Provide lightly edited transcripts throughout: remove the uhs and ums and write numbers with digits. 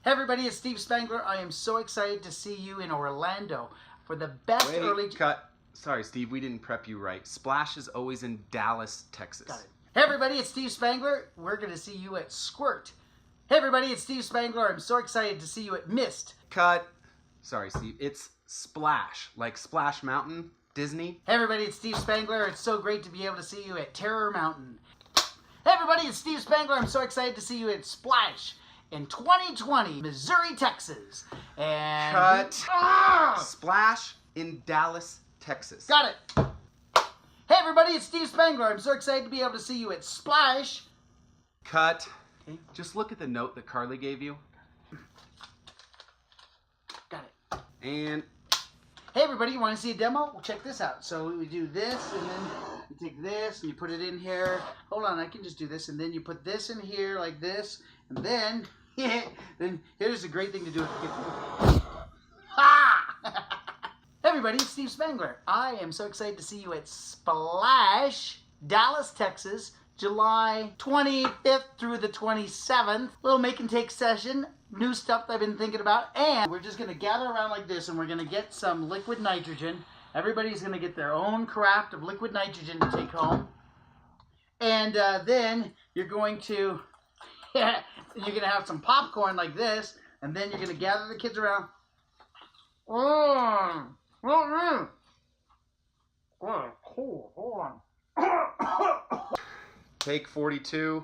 Hey everybody, it's Steve Spangler. I am so excited to see you in Orlando for the best early... Cut. Sorry, Steve, we didn't prep you right. Splash is always in Dallas, Texas. Got it. Hey everybody, it's Steve Spangler. We're going to see you at Squirt. Hey everybody, it's Steve Spangler. I'm so excited to see you at Mist. Cut. Sorry, Steve. It's Splash, like Splash Mountain, Disney. Hey everybody, it's Steve Spangler. It's so great to be able to see you at Terror Mountain. Hey everybody, it's Steve Spangler. I'm so excited to see you at Splash in 2020, Missouri, Texas. And Cut. Splash in Dallas, Texas. Got it. Hey everybody, it's Steve Spangler. I'm so excited to be able to see you at Splash. Cut. Okay. Just look at the note that Carly gave you. Got it. And hey everybody, you want to see a demo? Well, check this out. So we do this, and then you take this, and you put it in here. Hold on, I can just do this, and then you put this in here like this, and then, then here's a great thing to do with the kitchen. Ha! Hey everybody, it's Steve Spangler. I am so excited to see you at Splash, Dallas, Texas, July 25th through the 27th. Little make and take session. New stuff that I've been thinking about, and we're just going to gather around like this, and we're going to get some liquid nitrogen. Everybody's going to get their own craft of liquid nitrogen to take home, and then you're going to have some popcorn like this, and then you're going to gather the kids around. Oh, cool. Hold on. take 42.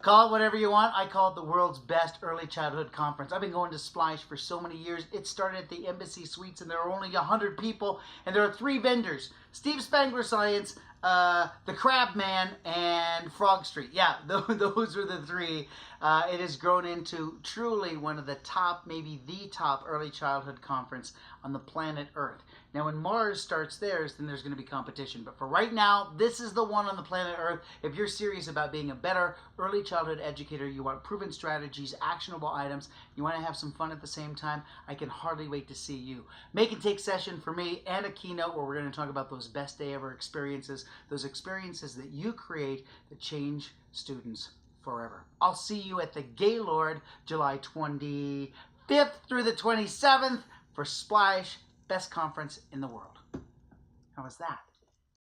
Call it whatever you want. I call it the world's best early childhood conference. I've been going to Splash for so many years. It started at the Embassy Suites, and there are only 100 people, and there are 3 vendors: Steve Spangler Science, the Crab Man, and Frog Street. Yeah, those are the 3. It has grown into truly one of the top, maybe the top early childhood conference on the planet Earth. Now, when Mars starts theirs, then there's going to be competition. But for right now, this is the one on the planet Earth. If you're serious about being a better early childhood educator, you want proven strategies, actionable items, you want to have some fun at the same time, I can hardly wait to see you. Make and take session for me, and a keynote where we're going to talk about those best day ever experiences, those experiences that you create that change students forever. I'll see you at the Gaylord July 25th through the 27th for Splash, best conference in the world. How was that?